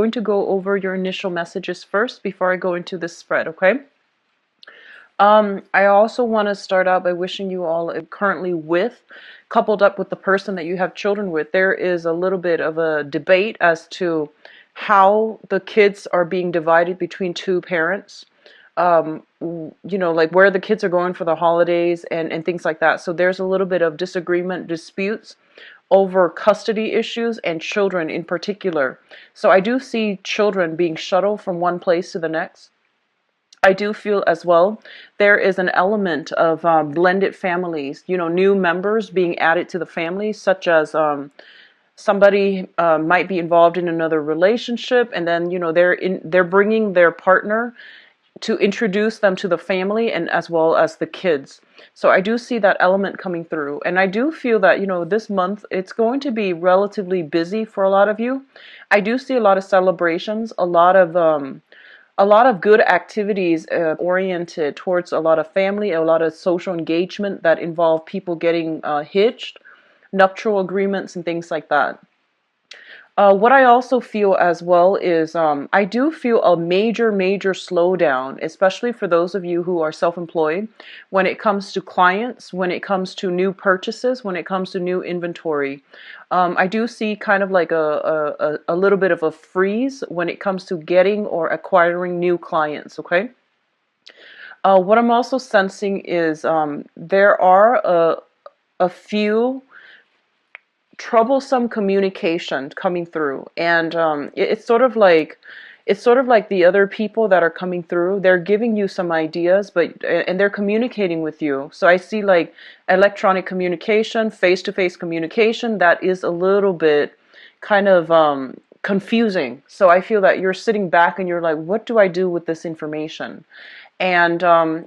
going to go over your initial messages first before I go into this spread, okay? I also want to start out by wishing you all currently with, coupled up with the person that you have children with, there is a little bit of a debate as to how the kids are being divided between two parents. Like where the kids are going for the holidays and things like that. So there's a little bit of disagreement, disputes over custody issues and children in particular. So I do see children being shuttled from one place to the next. I do feel as well there is an element of blended families, new members being added to the family, such as somebody might be involved in another relationship, and then they're bringing their partner to introduce them to the family and as well as the kids. So I do see that element coming through, and I do feel that this month it's going to be relatively busy for a lot of you. I do see a lot of celebrations, a lot of good activities oriented towards a lot of family, a lot of social engagement that involve people getting hitched, nuptial agreements, and things like that. What I also feel as well is I do feel a major slowdown, especially for those of you who are self-employed, when it comes to clients, when it comes to new purchases, when it comes to new inventory. I do see kind of like a little bit of a freeze when it comes to getting or acquiring new clients, okay? What I'm also sensing is there are a few troublesome communication coming through, and it's sort of like the other people that are coming through, they're giving you some ideas, and they're communicating with you. So I see like electronic communication, face-to-face communication that is a little bit kind of confusing. So I feel that you're sitting back and you're like, what do I do with this information? And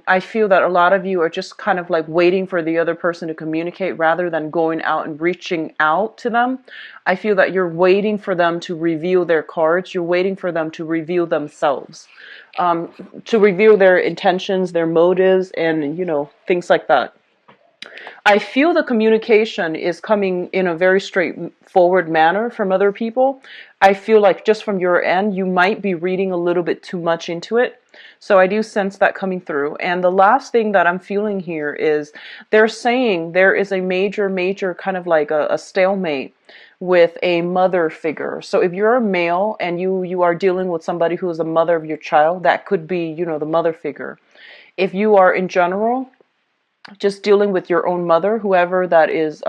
I feel that a lot of you are just kind of like waiting for the other person to communicate rather than going out and reaching out to them. I feel that you're waiting for them to reveal their cards. You're waiting for them to reveal themselves, to reveal their intentions, their motives, and, things like that. I feel the communication is coming in a very straightforward manner from other people. I feel like just from your end, you might be reading a little bit too much into it. So I do sense that coming through. And the last thing that I'm feeling here is they're saying there is a major kind of like a stalemate with a mother figure. So if you're a male and you are dealing with somebody who is the mother of your child, that could be, the mother figure. If you are in general just dealing with your own mother, whoever that is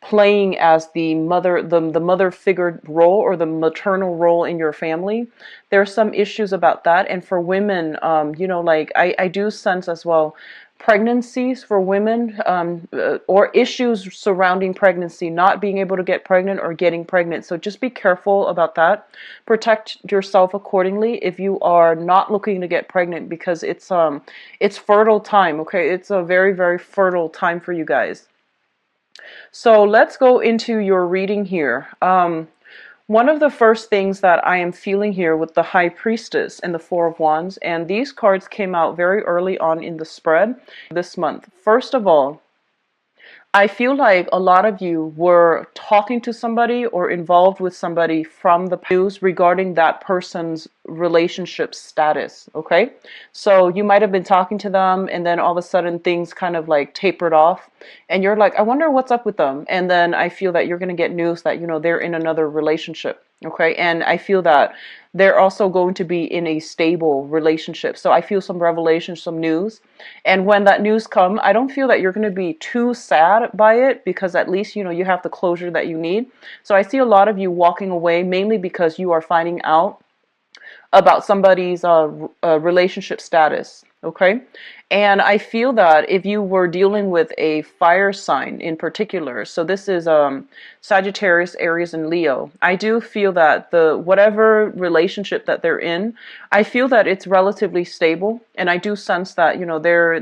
playing as the mother figure role or the maternal role in your family, there are some issues about that. And for women, like I do sense as well pregnancies for women, or issues surrounding pregnancy, not being able to get pregnant or getting pregnant. So just be careful about that. Protect yourself accordingly if you are not looking to get pregnant, because it's fertile time, okay? It's a very fertile time for you guys. So let's go into your reading here. One of the first things that I am feeling here with the High Priestess and the Four of Wands, and these cards came out very early on in the spread this month. First of all, I feel like a lot of you were talking to somebody or involved with somebody from the news regarding that person's relationship status, okay? So you might have been talking to them and then all of a sudden things kind of like tapered off and you're like, I wonder what's up with them. And then I feel that you're going to get news that, they're in another relationship, okay? And I feel that they're also going to be in a stable relationship. So I feel some revelation, some news. And when that news comes, I don't feel that you're going to be too sad by it, because at least, you have the closure that you need. So I see a lot of you walking away, mainly because you are finding out about somebody's relationship status, okay? And I feel that if you were dealing with a fire sign in particular, so this is Sagittarius, Aries, and Leo, I do feel that whatever relationship that they're in, I feel that it's relatively stable, and I do sense that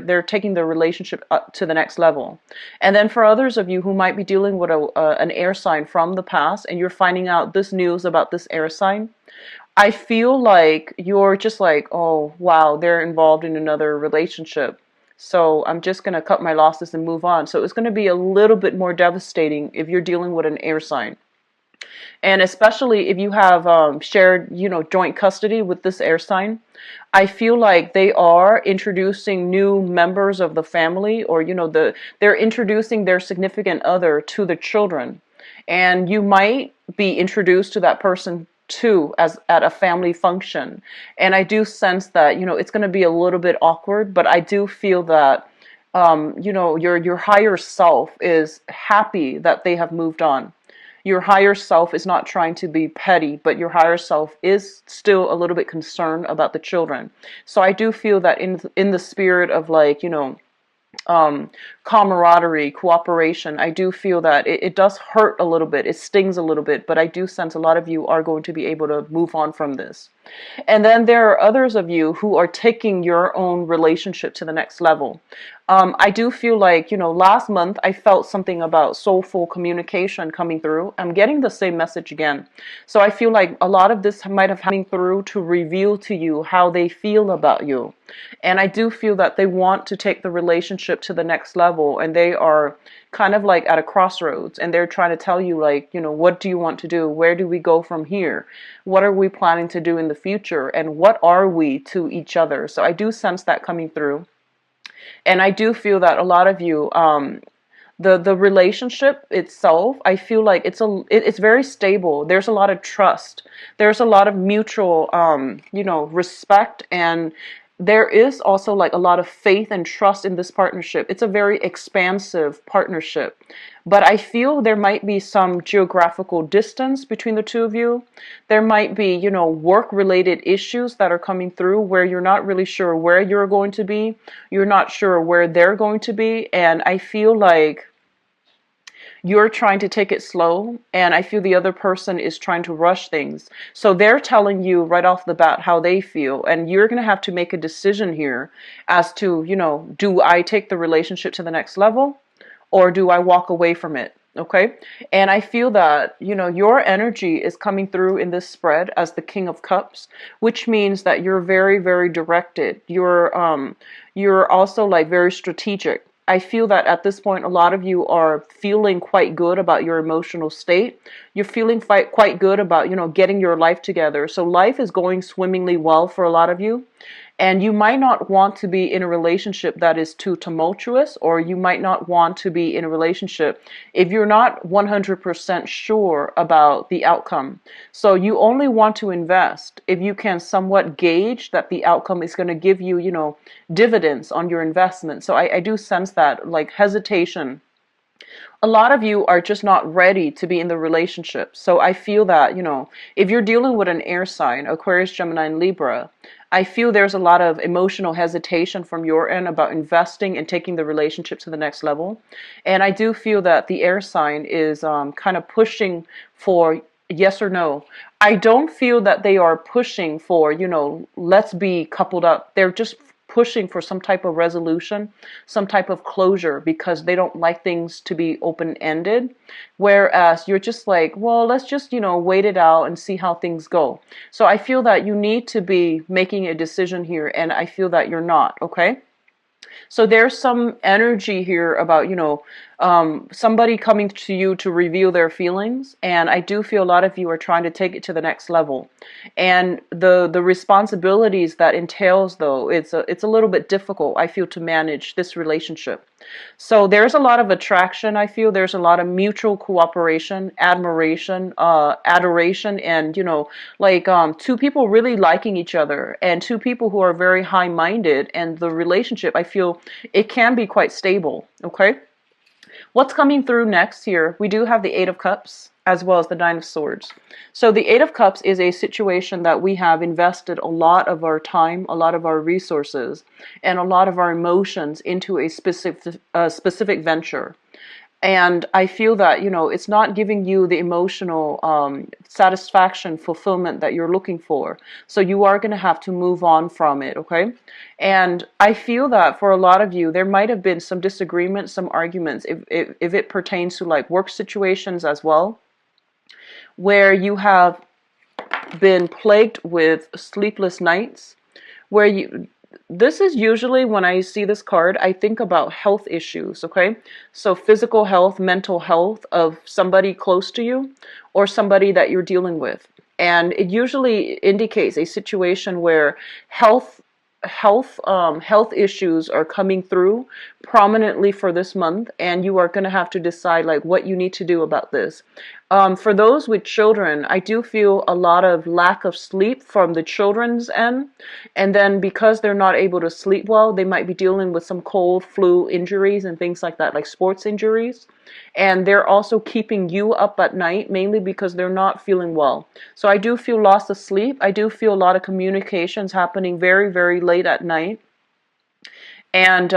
they're taking their relationship up to the next level. And then for others of you who might be dealing with an air sign from the past, and you're finding out this news about this air sign, I feel like you're just like, oh, wow, they're involved in another relationship. So I'm just going to cut my losses and move on. So it's going to be a little bit more devastating if you're dealing with an air sign. And especially if you have shared, joint custody with this air sign, I feel like they are introducing new members of the family, or they're introducing their significant other to the children, and you might be introduced to that person too as at a family function. And I do sense that it's going to be a little bit awkward, but I do feel that your higher self is happy that they have moved on. Your higher self is not trying to be petty, but your higher self is still a little bit concerned about the children. So I do feel that in the spirit of, like, camaraderie, cooperation, I do feel that it does hurt a little bit. It stings a little bit, but I do sense a lot of you are going to be able to move on from this. And then there are others of you who are taking your own relationship to the next level. I do feel like, last month I felt something about soulful communication coming through. I'm getting the same message again. So I feel like a lot of this might have coming through to reveal to you how they feel about you. And I do feel that they want to take the relationship to the next level, and they are kind of like at a crossroads, and they're trying to tell you, like, what do you want to do? Where do we go from here? What are we planning to do in the future? And what are we to each other? So I do sense that coming through. And I do feel that a lot of you, the relationship itself, I feel like it's very stable. There's a lot of trust. There's a lot of mutual, respect, and there is also like a lot of faith and trust in this partnership. It's a very expansive partnership. But I feel there might be some geographical distance between the two of you. There might be, work-related issues that are coming through where you're not really sure where you're going to be. You're not sure where they're going to be. And I feel like you're trying to take it slow, and I feel the other person is trying to rush things. So they're telling you right off the bat how they feel, and you're going to have to make a decision here as to, do I take the relationship to the next level, or do I walk away from it? Okay. And I feel that, your energy is coming through in this spread as the King of Cups, which means that you're very, very directed. You're also like very strategic. I feel that at this point, a lot of you are feeling quite good about your emotional state. You're feeling quite good about, getting your life together. So life is going swimmingly well for a lot of you. And you might not want to be in a relationship that is too tumultuous, or you might not want to be in a relationship if you're not 100% sure about the outcome. So you only want to invest if you can somewhat gauge that the outcome is going to give you, dividends on your investment. So I do sense that, like, hesitation. A lot of you are just not ready to be in the relationship. So I feel that, if you're dealing with an air sign, Aquarius, Gemini, and Libra, I feel there's a lot of emotional hesitation from your end about investing and taking the relationship to the next level. And I do feel that the air sign is kind of pushing for yes or no. I don't feel that they are pushing for, let's be coupled up. They're just pushing for some type of resolution, some type of closure, because they don't like things to be open-ended. Whereas you're just like, well, let's just, wait it out and see how things go. So I feel that you need to be making a decision here, and I feel that you're not, okay? So there's some energy here about, somebody coming to you to reveal their feelings. And I do feel a lot of you are trying to take it to the next level. And the responsibilities that entails, though, it's a little bit difficult, I feel, to manage this relationship. So there's a lot of attraction, I feel. There's a lot of mutual cooperation, admiration, adoration, and, two people really liking each other, and two people who are very high-minded, and the relationship, I feel, it can be quite stable, okay? What's coming through next here? We do have the Eight of Cups as well as the Nine of Swords. So the Eight of Cups is a situation that we have invested a lot of our time, a lot of our resources, and a lot of our emotions into a specific venture. And I feel that, it's not giving you the emotional satisfaction, fulfillment that you're looking for. So you are going to have to move on from it, okay? And I feel that for a lot of you, there might have been some disagreements, some arguments, if it pertains to like work situations as well, where you have been plagued with sleepless nights, where This is usually when I see this card, I think about health issues, okay? So physical health, mental health of somebody close to you or somebody that you're dealing with. And it usually indicates a situation where health issues are coming through prominently for this month, and you are going to have to decide like what you need to do about this. For those with children, I do feel a lot of lack of sleep from the children's end. And then because they're not able to sleep well, they might be dealing with some cold, flu injuries and things like that, like sports injuries. And they're also keeping you up at night, mainly because they're not feeling well. So I do feel loss of sleep. I do feel a lot of communications happening very, very late at night. And,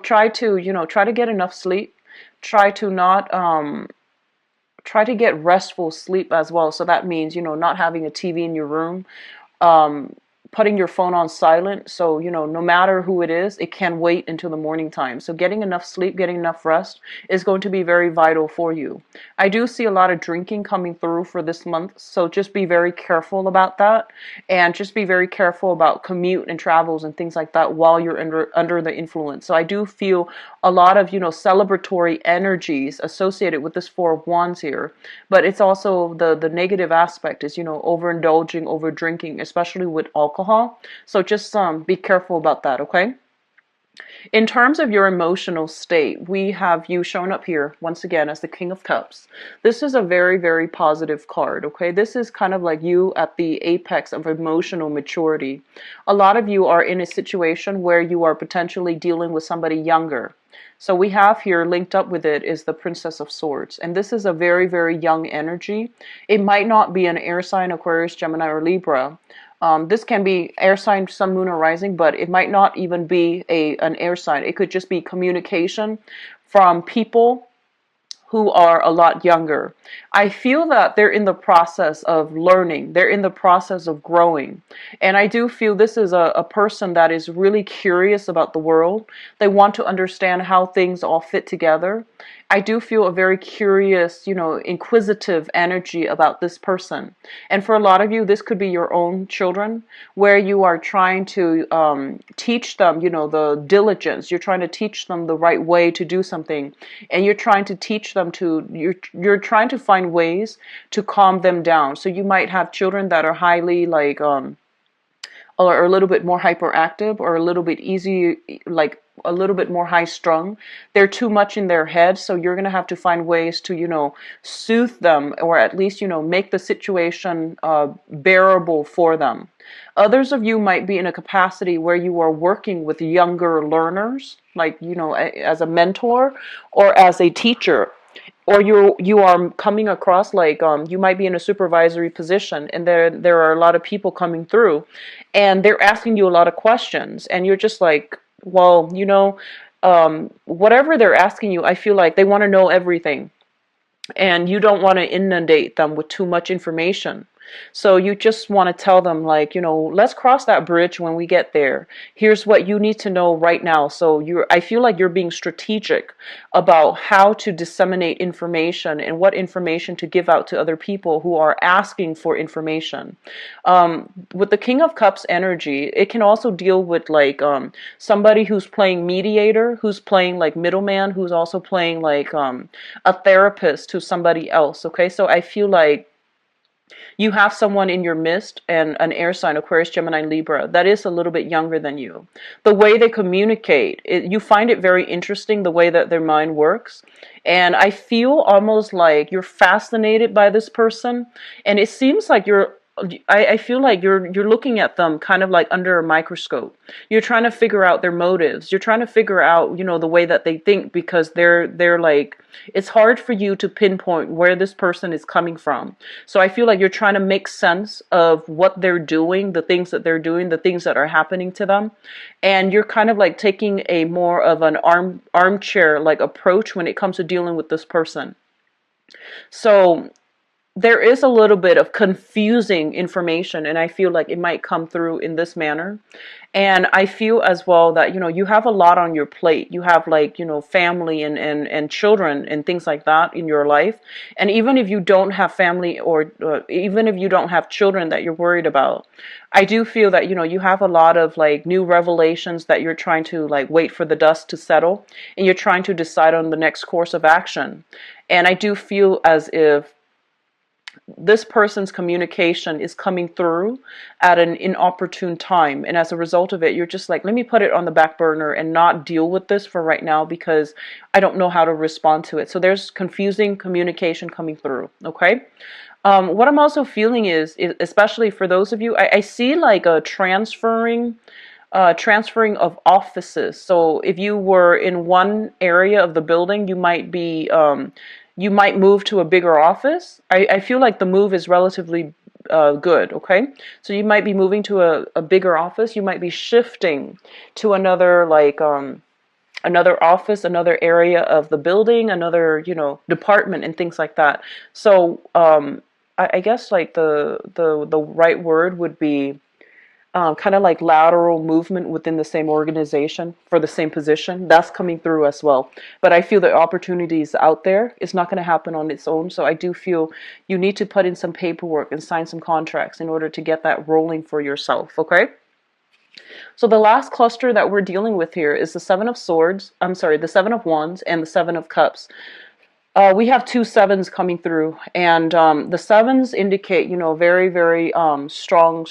try to get enough sleep. Try to not, try to get restful sleep as well. So that means, not having a TV in your room, um, putting your phone on silent. So, no matter who it is, it can wait until the morning time. So getting enough sleep, getting enough rest is going to be very vital for you. I do see a lot of drinking coming through for this month. So just be very careful about that, and just be very careful about commute and travels and things like that while you're under the influence. So I do feel a lot of, celebratory energies associated with this Four of Wands here. But it's also the negative aspect is, overindulging, over drinking, especially with alcohol. So just be careful about that, okay? In terms of your emotional state, we have you shown up here once again as the King of Cups. This is a very, very positive card, okay? This is kind of like you at the apex of emotional maturity. A lot of you are in a situation where you are potentially dealing with somebody younger. So we have here linked up with it is the Princess of Swords. And this is a very, very young energy. It might not be an air sign, Aquarius, Gemini, or Libra. This can be air sign, sun, moon, or rising, but it might not even be an air sign. It could just be communication from people who are a lot younger. I feel that they're in the process of learning. They're in the process of growing. And I do feel this is a person that is really curious about the world. They want to understand how things all fit together. I do feel a very curious, inquisitive energy about this person. And for a lot of you, this could be your own children, where you are trying to teach them, the diligence. You're trying to teach them the right way to do something. And you're trying to teach them you're trying to find ways to calm them down. So you might have children that are highly like, or a little bit more hyperactive, or a little bit easy, like a little bit more high strung. They're too much in their head, so you're going to have to find ways to, soothe them, or at least, make the situation bearable for them. Others of you might be in a capacity where you are working with younger learners, like, as a mentor or as a teacher. Or you are coming across like, you might be in a supervisory position, and there are a lot of people coming through, and they're asking you a lot of questions, and you're just like, well, whatever they're asking you, I feel like they want to know everything, and you don't want to inundate them with too much information. So you just want to tell them like, let's cross that bridge when we get there. Here's what you need to know right now. So I feel like you're being strategic about how to disseminate information and what information to give out to other people who are asking for information. With the King of Cups energy, it can also deal with like somebody who's playing mediator, who's playing like middleman, who's also playing like a therapist to somebody else. Okay, so I feel like you have someone in your midst, and an air sign, Aquarius, Gemini, Libra, that is a little bit younger than you. The way they communicate, you find it very interesting the way that their mind works. And I feel almost like you're fascinated by this person, and it seems like I feel like you're looking at them kind of like under a microscope. You're trying to figure out their motives. You're trying to figure out, the way that they think, because they're like, it's hard for you to pinpoint where this person is coming from. So I feel like you're trying to make sense of what they're doing, the things that they're doing, the things that are happening to them. And you're kind of like taking a more of an armchair like approach when it comes to dealing with this person. So there is a little bit of confusing information, and I feel like it might come through in this manner. And I feel as well that, you have a lot on your plate. You have, like, family and children and things like that in your life. And even if you don't have family, or even if you don't have children that you're worried about, I do feel that, you have a lot of, like, new revelations that you're trying to, like, wait for the dust to settle, and you're trying to decide on the next course of action. And I do feel as if this person's communication is coming through at an inopportune time, and as a result of it, you're just like, let me put it on the back burner and not deal with this for right now, because I don't know how to respond to it. So there's confusing communication coming through. Okay. What I'm also feeling is, especially for those of you, I see like a transferring of offices. So if you were in one area of the building, you might move to a bigger office. I feel like the move is relatively good. Okay, so you might be moving to a bigger office. You might be shifting to another, like, another office, another area of the building, another, department, and things like that. So I guess, like, the right word would be kind of like lateral movement within the same organization for the same position. That's coming through as well. But I feel the opportunity is out there. It's not going to happen on its own. So I do feel you need to put in some paperwork and sign some contracts in order to get that rolling for yourself. Okay. So the last cluster that we're dealing with here is the Seven of Swords. I'm sorry, the Seven of Wands and the Seven of Cups. We have two sevens coming through, and the sevens indicate, very, very strong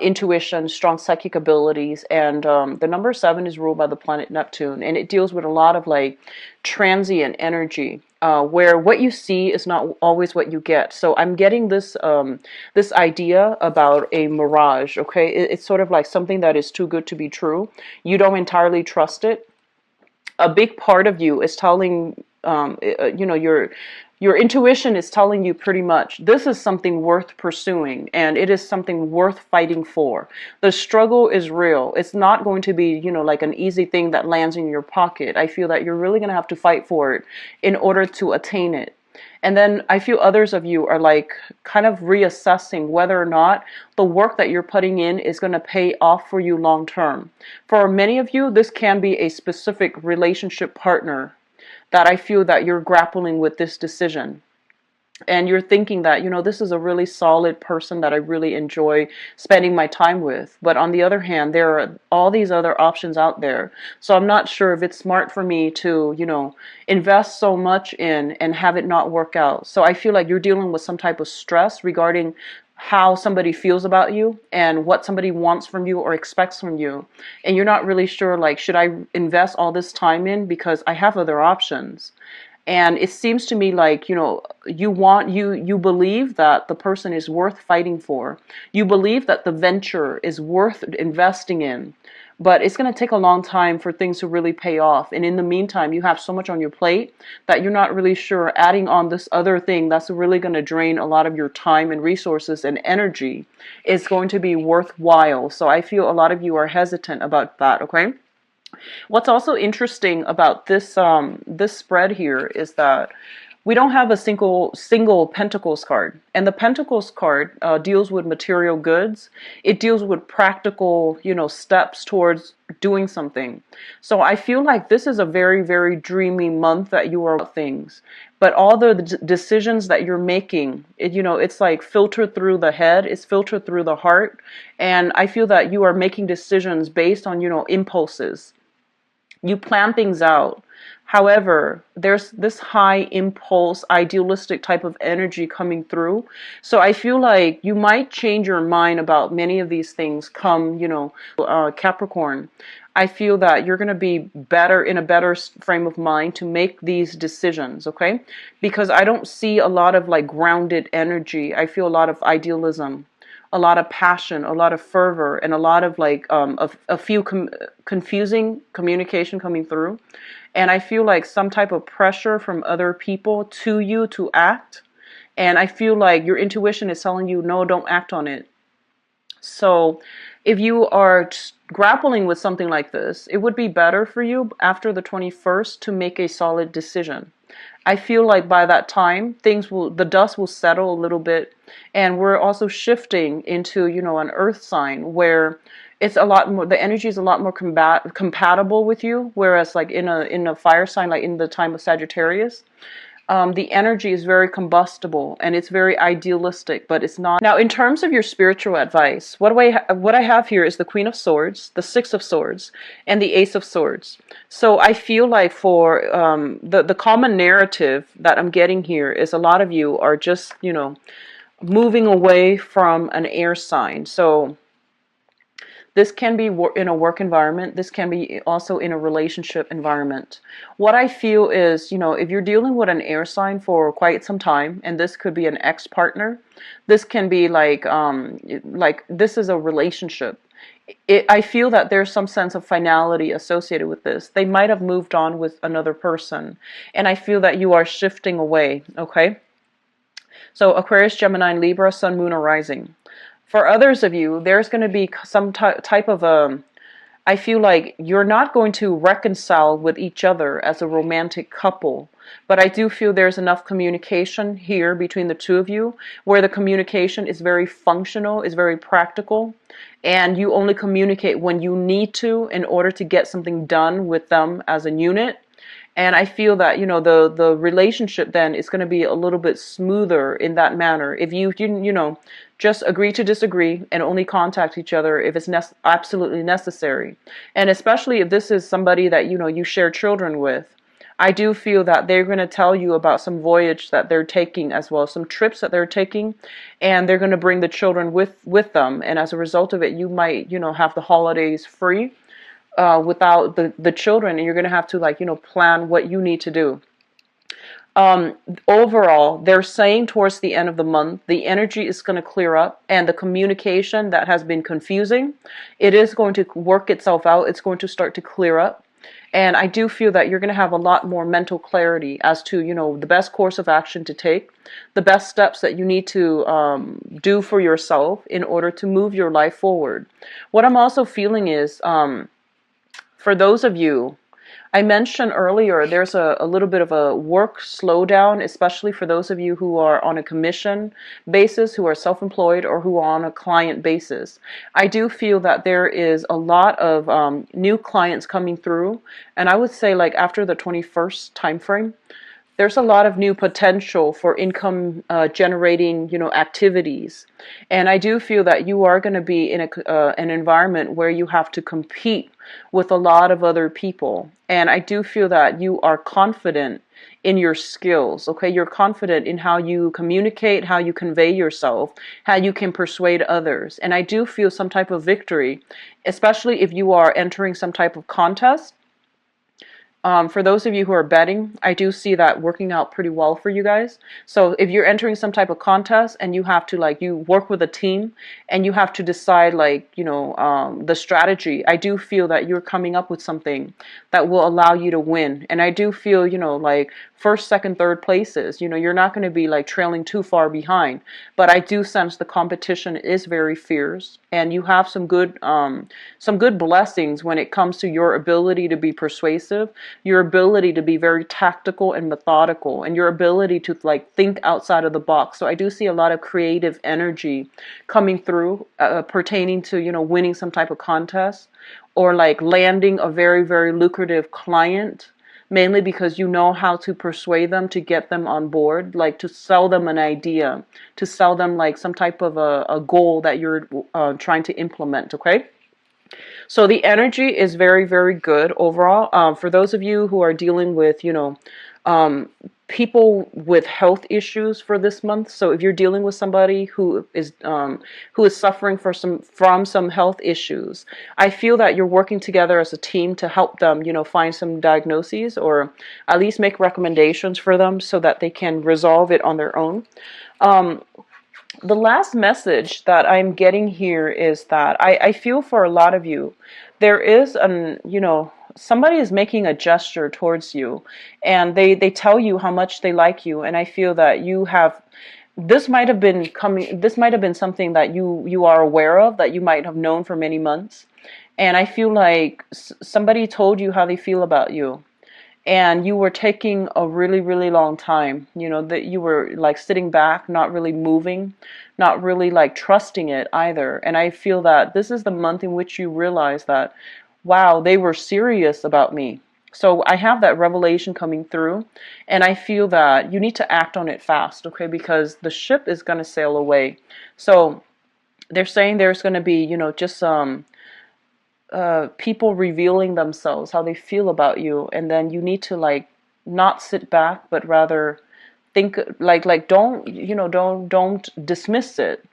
intuition, strong psychic abilities, and the number seven is ruled by the planet Neptune, and it deals with a lot of, like, transient energy, where what you see is not always what you get. So I'm getting this idea about a mirage. Okay, it's sort of like something that is too good to be true. You don't entirely trust it. A big part of you is telling, your intuition is telling you pretty much this is something worth pursuing, and it is something worth fighting for. The struggle is real. It's not going to be, like an easy thing that lands in your pocket. I feel that you're really going to have to fight for it in order to attain it. And then I feel others of you are, like, kind of reassessing whether or not the work that you're putting in is going to pay off for you long term. For many of you, this can be a specific relationship partner that I feel that you're grappling with this decision. And you're thinking that, this is a really solid person that I really enjoy spending my time with. But on the other hand, there are all these other options out there. So I'm not sure if it's smart for me to, invest so much in and have it not work out. So I feel like you're dealing with some type of stress regarding how somebody feels about you and what somebody wants from you or expects from you. And you're not really sure, like, should I invest all this time in because I have other options? And it seems to me like, you believe that the person is worth fighting for. You believe that the venture is worth investing in. But it's going to take a long time for things to really pay off. And in the meantime, you have so much on your plate that you're not really sure adding on this other thing that's really going to drain a lot of your time and resources and energy is going to be worthwhile. So I feel a lot of you are hesitant about that, okay? What's also interesting about this spread here is that we don't have a single Pentacles card, and the Pentacles card deals with material goods. It deals with practical, steps towards doing something. So I feel like this is a very, very dreamy month that you are things, but all the decisions that you're making, it's like filtered through the head, it's filtered through the heart, and I feel that you are making decisions based on, impulses. You plan things out. However, there's this high impulse, idealistic type of energy coming through. So I feel like you might change your mind about many of these things come, Capricorn. I feel that you're going to be in a better frame of mind to make these decisions, okay? Because I don't see a lot of, like, grounded energy. I feel a lot of idealism, a lot of passion, a lot of fervor, and a lot of, like, a few confusing communication coming through. And I feel like some type of pressure from other people to you to act. And I feel like your intuition is telling you, no, don't act on it. So if you are grappling with something like this, it would be better for you after the 21st to make a solid decision. I feel like by that time, the dust will settle a little bit. And we're also shifting into, an earth sign where it's a lot more, the energy is a lot more compatible with you. Whereas like in a fire sign, like in the time of Sagittarius, the energy is very combustible and it's very idealistic, but it's not. Now, in terms of your spiritual advice, what I have here is the Queen of Swords, the Six of Swords, and the Ace of Swords. So I feel like for the common narrative that I'm getting here is a lot of you are just, moving away from an air sign. So this can be in a work environment. This can be also in a relationship environment. What I feel is, if you're dealing with an air sign for quite some time, and this could be an ex-partner, this can be like this is a relationship. I feel that there's some sense of finality associated with this. They might have moved on with another person, and I feel that you are shifting away, okay? So Aquarius, Gemini, and Libra, Sun, Moon, or Rising. For others of you, there's going to be some type of I feel like you're not going to reconcile with each other as a romantic couple, but I do feel there's enough communication here between the two of you where the communication is very functional, is very practical, and you only communicate when you need to in order to get something done with them as a unit. And I feel that, the relationship then is going to be a little bit smoother in that manner. If you just agree to disagree and only contact each other if it's absolutely necessary. And especially if this is somebody that, you share children with, I do feel that they're going to tell you about some voyage that they're taking as well, some trips that they're taking, and they're going to bring the children with them. And as a result of it, you might, have the holidays free. Without the children, and you're going to have to plan what you need to do. Overall, they're saying towards the end of the month, the energy is going to clear up, and the communication that has been confusing, it is going to work itself out. It's going to start to clear up. And I do feel that you're going to have a lot more mental clarity as to, the best course of action to take, the best steps that you need to do for yourself in order to move your life forward. What I'm also feeling is, for those of you, I mentioned earlier, there's a little bit of a work slowdown, especially for those of you who are on a commission basis, who are self-employed, or who are on a client basis. I do feel that there is a lot of new clients coming through, and I would say like after the 21st time frame, there's a lot of new potential for income generating, activities. And I do feel that you are going to be in an environment where you have to compete with a lot of other people. And I do feel that you are confident in your skills, okay? You're confident in how you communicate, how you convey yourself, how you can persuade others. And I do feel some type of victory, especially if you are entering some type of contest. For those of you who are betting, I do see that working out pretty well for you guys. So if you're entering some type of contest and you have to you work with a team and you have to decide the strategy, I do feel that you're coming up with something that will allow you to win. And I do feel, first, second, third places, you're not going to be trailing too far behind. But I do sense the competition is very fierce, and you have some good blessings when it comes to your ability to be persuasive, your ability to be very tactical and methodical, and your ability to think outside of the box. So I do see a lot of creative energy coming through pertaining to winning some type of contest, or landing a very, very lucrative client, mainly because you know how to persuade them to get them on board, to sell them an idea, to sell them some type of a goal that you're trying to implement, okay? So the energy is very, very good overall. For those of you who are dealing with, people with health issues for this month. So if you're dealing with somebody who is suffering from some health issues, I feel that you're working together as a team to help them, find some diagnoses, or at least make recommendations for them so that they can resolve it on their own. The last message that I'm getting here is that I feel for a lot of you, there is somebody is making a gesture towards you, and they tell you how much they like you. And I feel that this might have been something that you are aware of, that you might have known for many months. And I feel like somebody told you how they feel about you. and you were taking a really, really long time, you know, that you were like sitting back, not really moving, not really like trusting it either. And I feel that this is the month in which you realize that, wow, they were serious about me. So I have that revelation coming through, and I feel that you need to act on it fast, okay? Because the ship is going to sail away. So they're saying there's going to be, you know, just people revealing themselves, how they feel about you, and then you need to like not sit back, but rather think, like don't, you know, don't dismiss it.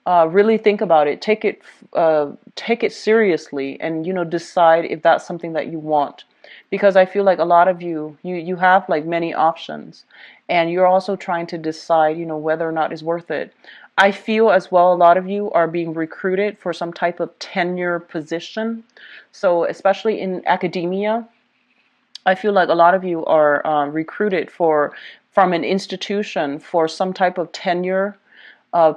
Really think about it. Take it seriously, and you know, decide if that's something that you want. Because I feel like a lot of you have like many options, and you're also trying to decide, you know, whether or not it's worth it. I feel as well a lot of you are being recruited for some type of tenure position. So especially in academia, I feel like a lot of you are recruited for from an institution for some type of tenure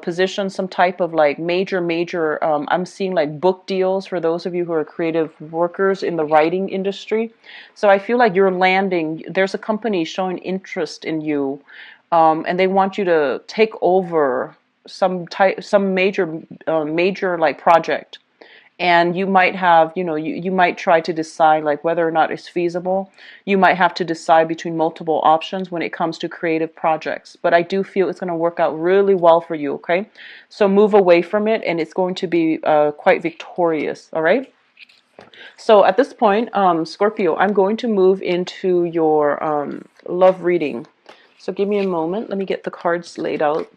position, some type of like major. I'm seeing like book deals for those of you who are creative workers in the writing industry. So I feel like you're landing. There's a company showing interest in you, and they want you to take over some major like project. And you might have, you know, you might try to decide like whether or not it's feasible. You might have to decide between multiple options when it comes to creative projects. But I do feel it's going to work out really well for you, okay? So move away from it, and it's going to be quite victorious, all right? So at this point, Scorpio, I'm going to move into your love reading. So give me a moment. Let me get the cards laid out.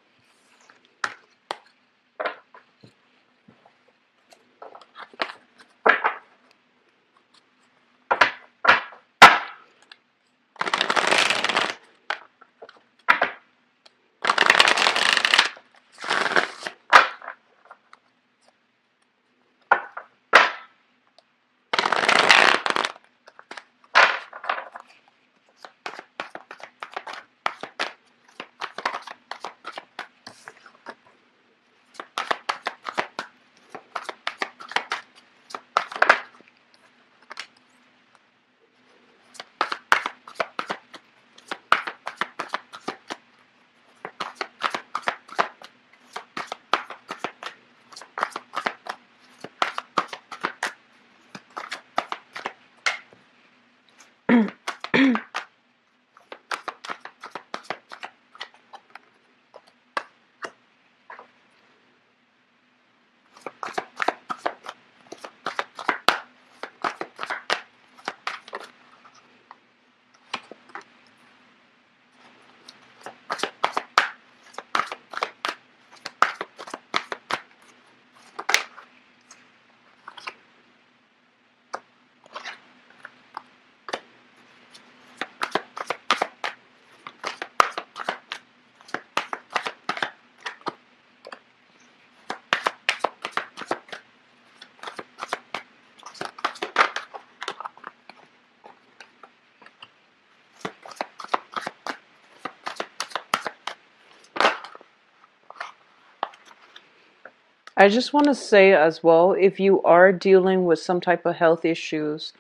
I just want to say as well, if you are dealing with some type of health issues,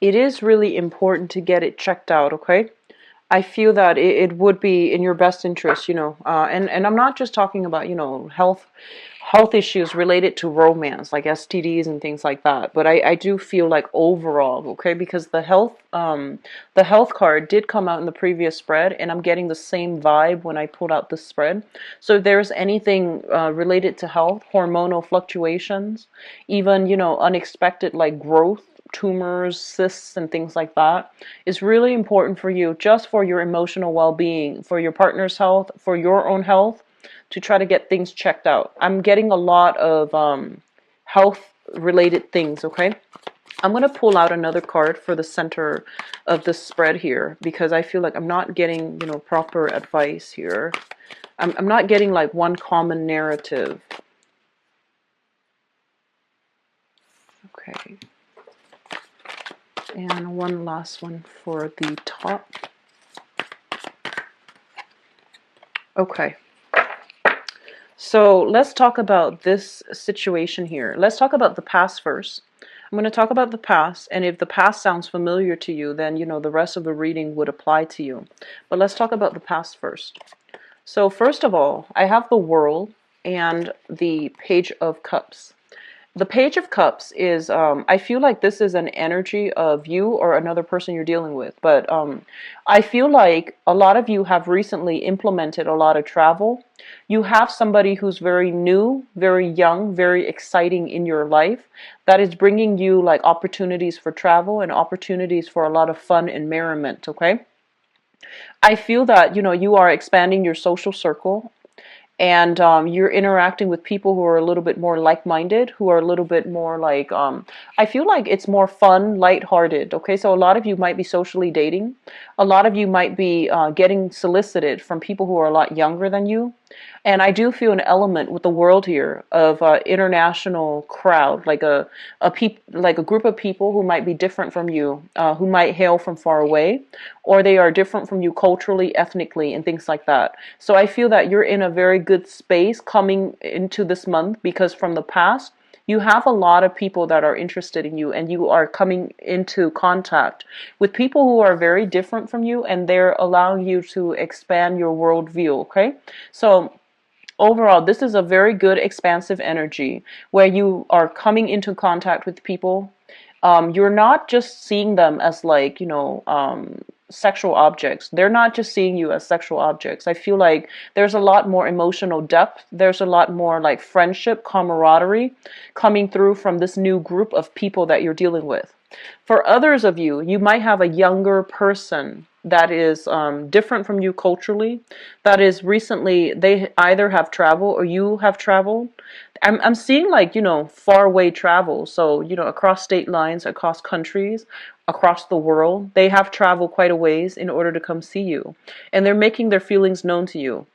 it is really important to get it checked out, okay? I feel that it would be in your best interest, you know, and I'm not just talking about, you know, health issues related to romance, like STDs and things like that. But I do feel like overall, okay, because the health card did come out in the previous spread, and I'm getting the same vibe when I pulled out this spread. So if there's anything related to health, hormonal fluctuations, even, you know, unexpected like growth, tumors, cysts, and things like that, is really important for you, just for your emotional well-being, for your partner's health, for your own health, to try to get things checked out. I'm getting a lot of health related things, okay? I'm going to pull out another card for the center of the spread here, because I feel like I'm not getting, you know, proper advice here. I'm not getting like one common narrative. Okay. And one last one for the top. Okay. So let's talk about this situation here. Let's talk about the past first. I'm going to talk about the past, and if the past sounds familiar to you, then the rest of the reading would apply to you. But let's talk about the past first. So first of all, I have the World and the Page of Cups. The Page of Cups is, I feel like this is an energy of you or another person you're dealing with. But I feel like a lot of you have recently implemented a lot of travel. You have somebody who's very new, very young, very exciting in your life that is bringing you like opportunities for travel and opportunities for a lot of fun and merriment, okay? I feel that, you are expanding your social circle, and you're interacting with people who are a little bit more like-minded, who are a little bit more like, I feel like it's more fun, lighthearted, okay? So a lot of you might be socially dating. A lot of you might be getting solicited from people who are a lot younger than you. And I do feel an element with the World here of international crowd, like like a group of people who might be different from you, who might hail from far away, or they are different from you culturally, ethnically, and things like that. So I feel that you're in a very good space coming into this month, because from the past, you have a lot of people that are interested in you, and you are coming into contact with people who are very different from you, and they're allowing you to expand your worldview, okay? So overall, this is a very good expansive energy where you are coming into contact with people. You're not just seeing them as like, sexual objects. They're not just seeing you as sexual objects. I feel like there's a lot more emotional depth. There's a lot more like friendship, camaraderie coming through from this new group of people that you're dealing with. For others of you, you might have a younger person that is different from you culturally, that is recently, they either have traveled or you have traveled. I'm seeing like, far away travel. So, across state lines, across countries, across the world, they have traveled quite a ways in order to come see you. And they're making their feelings known to you.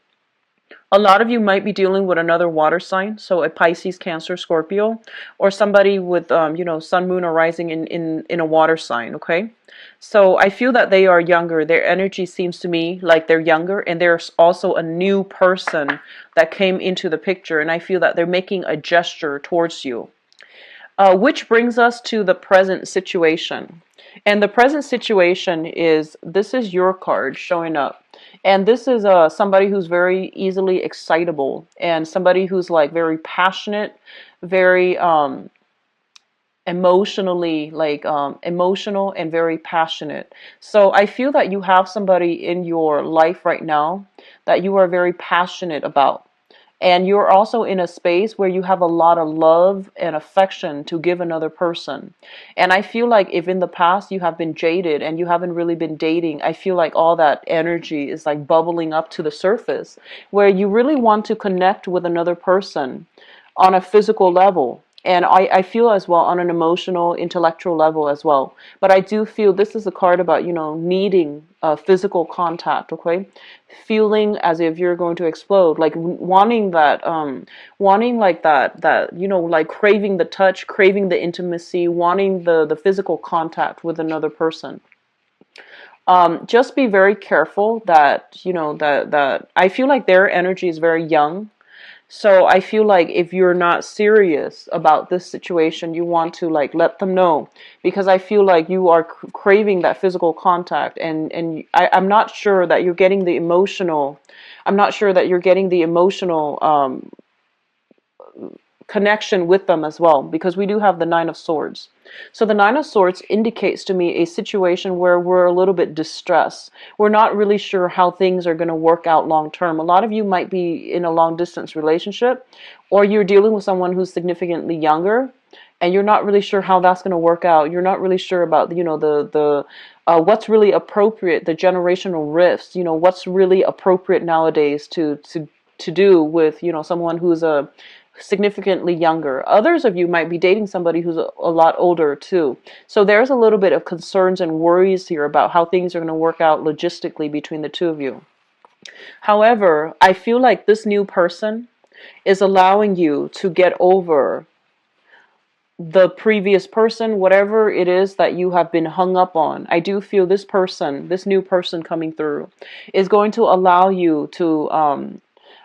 A lot of you might be dealing with another water sign, so a Pisces, Cancer, Scorpio, or somebody with, sun, moon, or rising in a water sign, okay? So I feel that they are younger. Their energy seems to me like they're younger, and there's also a new person that came into the picture, and I feel that they're making a gesture towards you. Which brings us to the present situation. And the present situation is, this is your card showing up. And this is somebody who's very easily excitable, and somebody who's like very passionate, very emotionally like emotional and very passionate. So I feel that you have somebody in your life right now that you are very passionate about. And you're also in a space where you have a lot of love and affection to give another person. And I feel like if in the past you have been jaded and you haven't really been dating, I feel like all that energy is like bubbling up to the surface, where you really want to connect with another person on a physical level. And I feel as well on an emotional, intellectual level as well. But I do feel this is a card about, needing physical contact, okay? Feeling as if you're going to explode, like wanting that, wanting like that, like craving the touch, craving the intimacy, wanting the physical contact with another person. Just be very careful that, that I feel like their energy is very young. So I feel like if you're not serious about this situation, you want to like let them know, because I feel like you are craving that physical contact, and I'm not sure that you're getting the emotional. I'm not sure that you're getting the emotional connection with them as well, because we do have the Nine of Swords. So the Nine of Swords indicates to me a situation where we're a little bit distressed. We're not really sure how things are going to work out long term. A lot of you might be in a long distance relationship, or you're dealing with someone who's significantly younger, and you're not really sure how that's going to work out. You're not really sure about, the what's really appropriate, the generational rifts, what's really appropriate nowadays to do with, someone who's a significantly younger. Others of you might be dating somebody who's a lot older too. So there's a little bit of concerns and worries here about how things are going to work out logistically between the two of you. However, I feel like this new person is allowing you to get over the previous person, whatever it is that you have been hung up on. I do feel this person, this new person coming through, is going to allow you to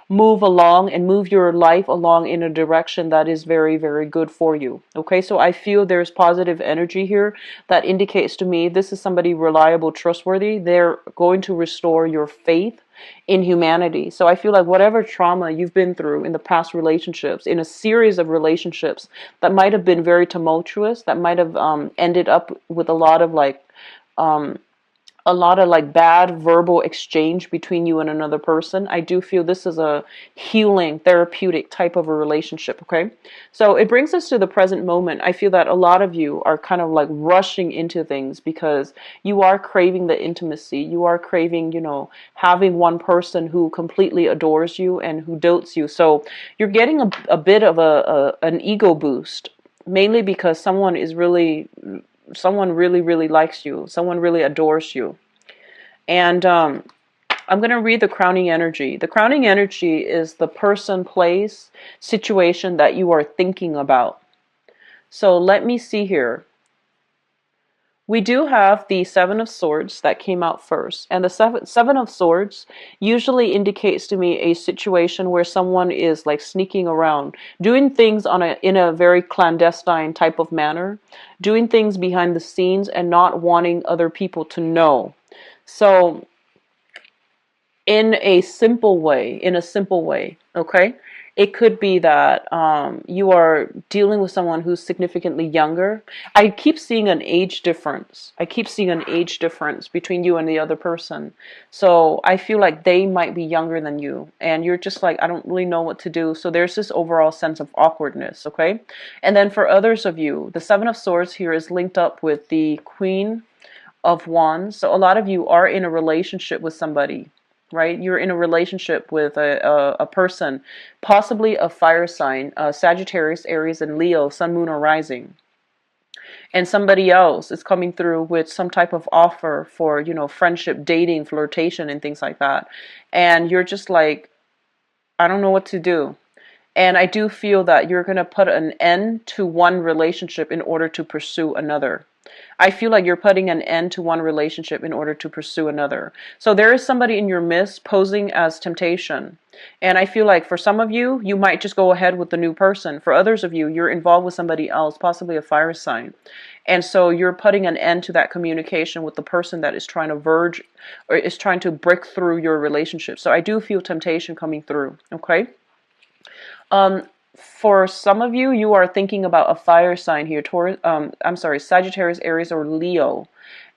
move along and move your life along in a direction that is very, very good for you. Okay, so I feel there's positive energy here that indicates to me this is somebody reliable, trustworthy. They're going to restore your faith in humanity. So I feel like whatever trauma you've been through in the past relationships, in a series of relationships that might have been very tumultuous, that might have ended up with um, a lot of like bad verbal exchange between you and another person. I do feel this is a healing, therapeutic type of a relationship, okay? So it brings us to the present moment. I feel that a lot of you are kind of like rushing into things because you are craving the intimacy. You are craving, having one person who completely adores you and who dotes you. So you're getting a bit of an ego boost, mainly because someone really, really likes you. Someone really adores you. And I'm going to read the crowning energy. The crowning energy is the person, place, situation that you are thinking about. So let me see here. We do have the Seven of Swords that came out first. And the Seven of Swords usually indicates to me a situation where someone is like sneaking around, doing things in a very clandestine type of manner, doing things behind the scenes and not wanting other people to know. So in a simple way, okay? It could be that you are dealing with someone who's significantly younger. I keep seeing an age difference. Between you and the other person. So I feel like they might be younger than you. And you're just like, I don't really know what to do. So there's this overall sense of awkwardness, okay? And then for others of you, the Seven of Swords here is linked up with the Queen of Wands. So a lot of you are in a relationship with somebody, right? You're in a relationship with a person, possibly a fire sign, Sagittarius, Aries, and Leo, Sun, Moon, or Rising. And somebody else is coming through with some type of offer for, friendship, dating, flirtation, and things like that. And you're just like, I don't know what to do. And I do feel that you're going to put an end to one relationship in order to pursue another. I feel like you're putting an end to one relationship in order to pursue another. So there is somebody in your midst posing as temptation. And I feel like for some of you, you might just go ahead with the new person. For others of you, you're involved with somebody else, possibly a fire sign. And so you're putting an end to that communication with the person that is trying to verge or is trying to break through your relationship. So I do feel temptation coming through, okay? For some of you, you are thinking about a fire sign here, Sagittarius, Aries, or Leo.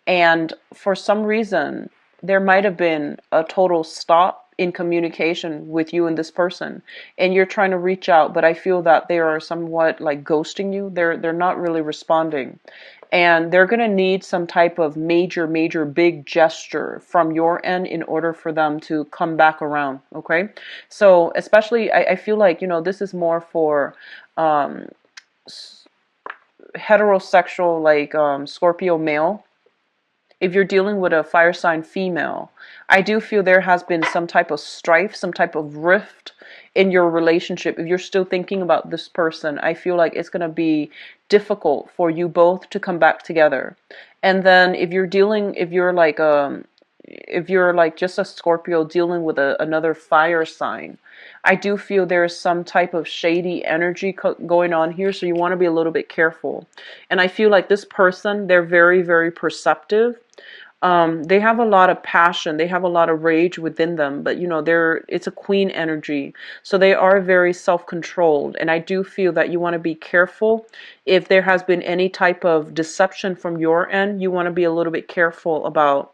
And for some reason, there might have been a total stop in communication with you and this person. And you're trying to reach out, but I feel that they are somewhat like ghosting you. They're not really responding. And they're going to need some type of major, big gesture from your end in order for them to come back around, okay? So especially, I feel like, this is more for heterosexual, like Scorpio male. If you're dealing with a fire sign female, I do feel there has been some type of strife, some type of rift in your relationship. If you're still thinking about this person, I feel like it's going to be difficult for you both to come back together. And then if you're like just a Scorpio dealing with another fire sign, I do feel there's some type of shady energy going on here, so you want to be a little bit careful. And I feel like this person, they're very, very perceptive. They have a lot of passion, they have a lot of rage within them, but it's a queen energy, so they are very self-controlled. And I do feel that you want to be careful. If there has been any type of deception from your end, you want to be a little bit careful about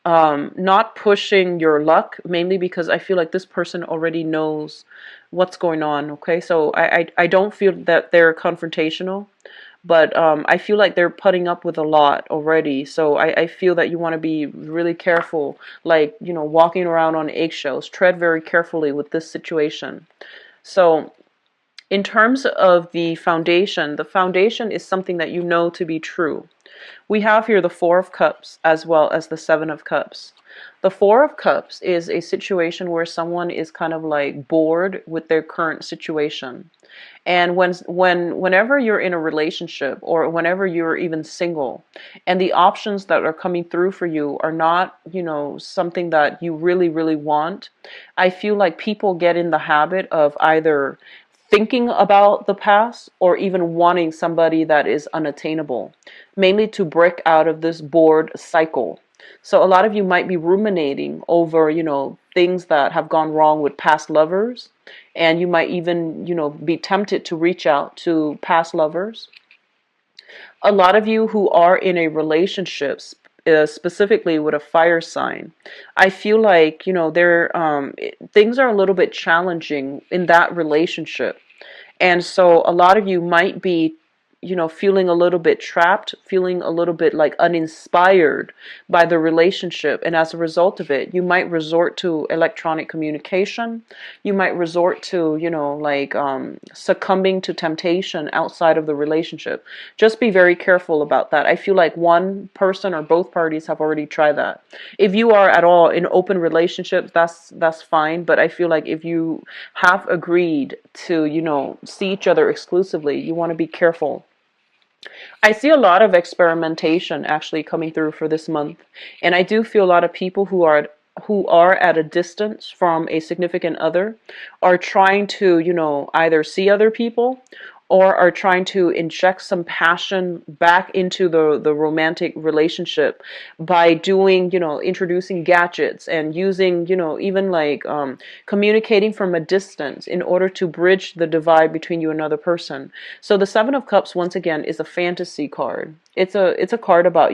not pushing your luck, mainly because I feel like this person already knows what's going on, okay? So I don't feel that they're confrontational, but I feel like they're putting up with a lot already. So I feel that you want to be really careful, like, walking around on eggshells. Tread very carefully with this situation. So in terms of the foundation is something that you know to be true. We have here the Four of Cups as well as the Seven of Cups. The Four of Cups is a situation where someone is kind of like bored with their current situation. And whenever you're in a relationship or whenever you're even single and the options that are coming through for you are not, something that you really, really want, I feel like people get in the habit of either thinking about the past or even wanting somebody that is unattainable, mainly to break out of this bored cycle. So a lot of you might be ruminating over, things that have gone wrong with past lovers, and you might even, be tempted to reach out to past lovers. A lot of you who are in a relationship, specifically with a fire sign, I feel like, things are a little bit challenging in that relationship. And so a lot of you might be, feeling a little bit trapped, feeling a little bit like uninspired by the relationship. And as a result of it, you might resort to electronic communication. You might resort to, succumbing to temptation outside of the relationship. Just be very careful about that. I feel like one person or both parties have already tried that. If you are at all in open relationships, that's fine. But I feel like if you have agreed to, see each other exclusively, you want to be careful. I see a lot of experimentation actually coming through for this month, and I do feel a lot of people who are at a distance from a significant other are trying to, either see other people or are trying to inject some passion back into the romantic relationship by doing, introducing gadgets and using, even like communicating from a distance in order to bridge the divide between you and another person. So the Seven of Cups, once again, is a fantasy card. It's a card about,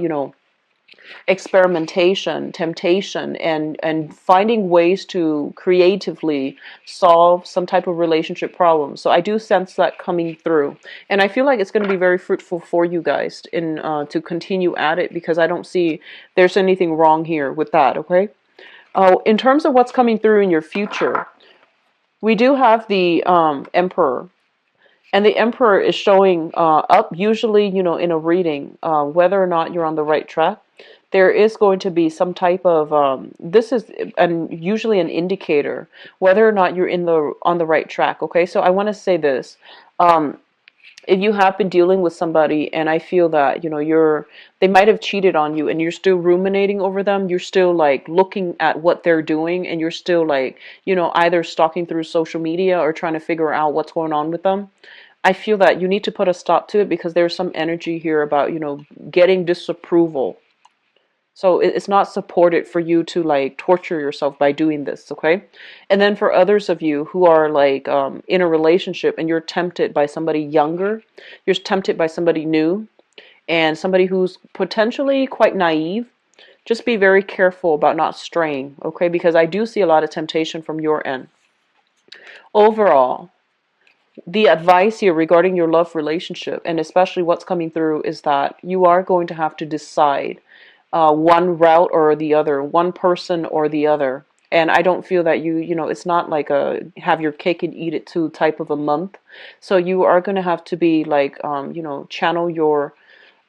experimentation, temptation, and finding ways to creatively solve some type of relationship problem. So I do sense that coming through, and I feel like it's going to be very fruitful for you guys in to continue at it, because I don't see there's anything wrong here with that. Okay. In terms of what's coming through in your future, we do have the Emperor. And the Emperor is showing up, usually, in a reading, whether or not you're on the right track. There is going to be some type of, this is usually an indicator whether or not you're on the right track. Okay, so I want to say this. If you have been dealing with somebody and I feel that, they might have cheated on you and you're still ruminating over them, you're still like looking at what they're doing and you're still like, either stalking through social media or trying to figure out what's going on with them. I feel that you need to put a stop to it, because there's some energy here about, getting disapproval. So it's not supported for you to like torture yourself by doing this, okay? And then for others of you who are like in a relationship and you're tempted by somebody younger, you're tempted by somebody new, and somebody who's potentially quite naive, just be very careful about not straying, okay? Because I do see a lot of temptation from your end. Overall, the advice here regarding your love relationship, and especially what's coming through, is that you are going to have to decide one route or the other, one person or the other. And I don't feel that it's not like a have your cake and eat it too type of a month. So you are going to have to be like, channel your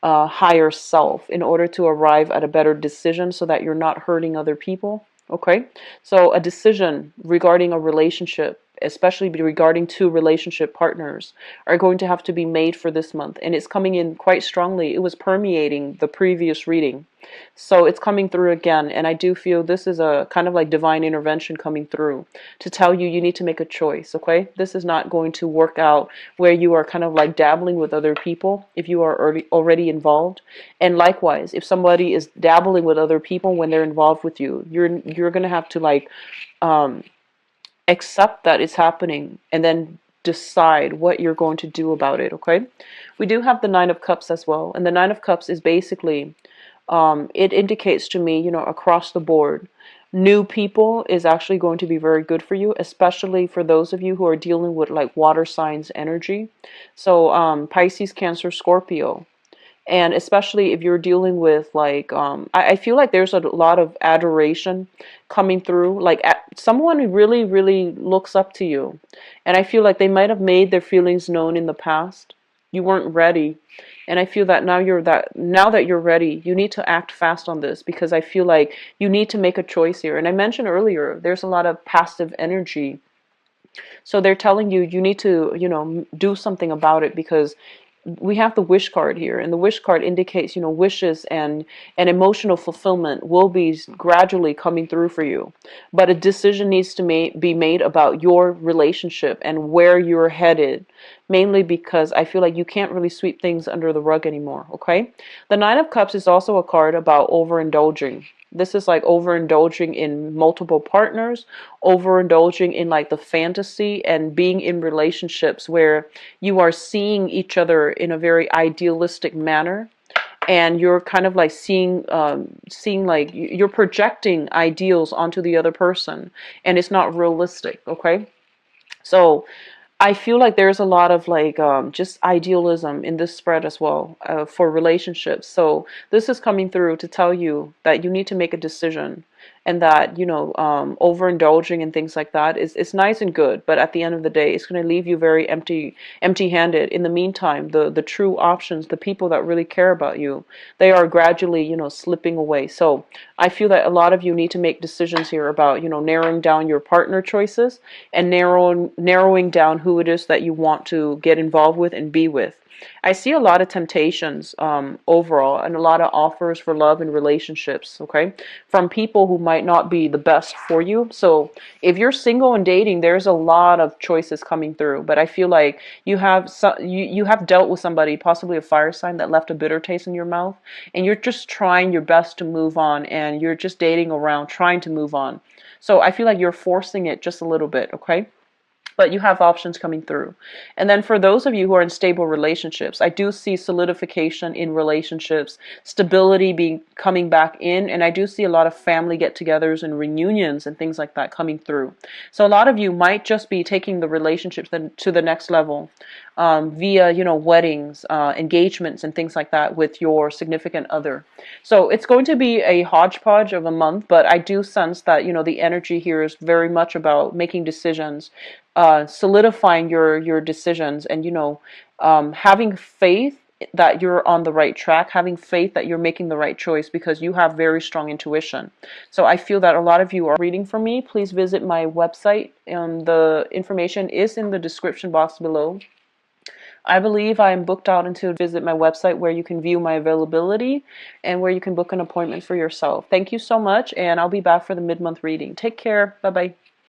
higher self in order to arrive at a better decision so that you're not hurting other people. Okay, so a decision regarding a relationship, especially regarding two relationship partners, are going to have to be made for this month, and it's coming in quite strongly. It was permeating the previous reading, so it's coming through again, and I do feel this is a kind of like divine intervention coming through to tell you you need to make a choice. Okay, this is not going to work out where you are kind of like dabbling with other people if you are already involved, and likewise if somebody is dabbling with other people when they're involved with you, you're going to have to like accept that it's happening and then decide what you're going to do about it. Okay, we do have the Nine of Cups as well, and the Nine of Cups is basically it indicates to me, across the board, new people is actually going to be very good for you, especially for those of you who are dealing with like water signs energy. So Pisces, Cancer, Scorpio. And especially if you're dealing with like, I feel like there's a lot of adoration coming through. Like someone who really, really looks up to you. And I feel like they might have made their feelings known in the past. You weren't ready. And I feel that now that you're ready, you need to act fast on this, because I feel like you need to make a choice here. And I mentioned earlier, there's a lot of passive energy, so they're telling you you need to, do something about it, because we have the wish card here, and the wish card indicates, wishes and emotional fulfillment will be gradually coming through for you. But a decision needs to be made about your relationship and where you're headed, mainly because I feel like you can't really sweep things under the rug anymore, okay? The Nine of Cups is also a card about overindulging. This is like overindulging in multiple partners, overindulging in like the fantasy, and being in relationships where you are seeing each other in a very idealistic manner, and you're kind of like seeing like you're projecting ideals onto the other person, and it's not realistic, okay? So I feel like there's a lot of like just idealism in this spread as well, for relationships. So this is coming through to tell you that you need to make a decision, and that, overindulging and things like that is nice and good, but at the end of the day, it's going to leave you very empty-handed. In the meantime, the true options, the people that really care about you, they are gradually, slipping away. So I feel that a lot of you need to make decisions here about, narrowing down your partner choices, and narrowing down who it is that you want to get involved with and be with. I see a lot of temptations overall, and a lot of offers for love and relationships, okay, from people who might not be the best for you. So if you're single and dating, there's a lot of choices coming through, but I feel like you have dealt with somebody, possibly a fire sign, that left a bitter taste in your mouth, and you're just trying your best to move on, and you're just dating around trying to move on. So I feel like you're forcing it just a little bit, okay? But you have options coming through. And then for those of you who are in stable relationships, I do see solidification in relationships, stability being coming back in, and I do see a lot of family get-togethers and reunions and things like that coming through. So a lot of you might just be taking the relationships to the next level, via, weddings, engagements, and things like that with your significant other. So it's going to be a hodgepodge of a month, but I do sense that, the energy here is very much about making decisions, solidifying your decisions, and, having faith that you're on the right track, having faith that you're making the right choice, because you have very strong intuition. So I feel that a lot of you are reading from me. Please visit my website. The information is in the description box below. I believe I'm booked out until visit my website, where you can view my availability and where you can book an appointment for yourself. Thank you so much, and I'll be back for the mid-month reading. Take care. Bye-bye.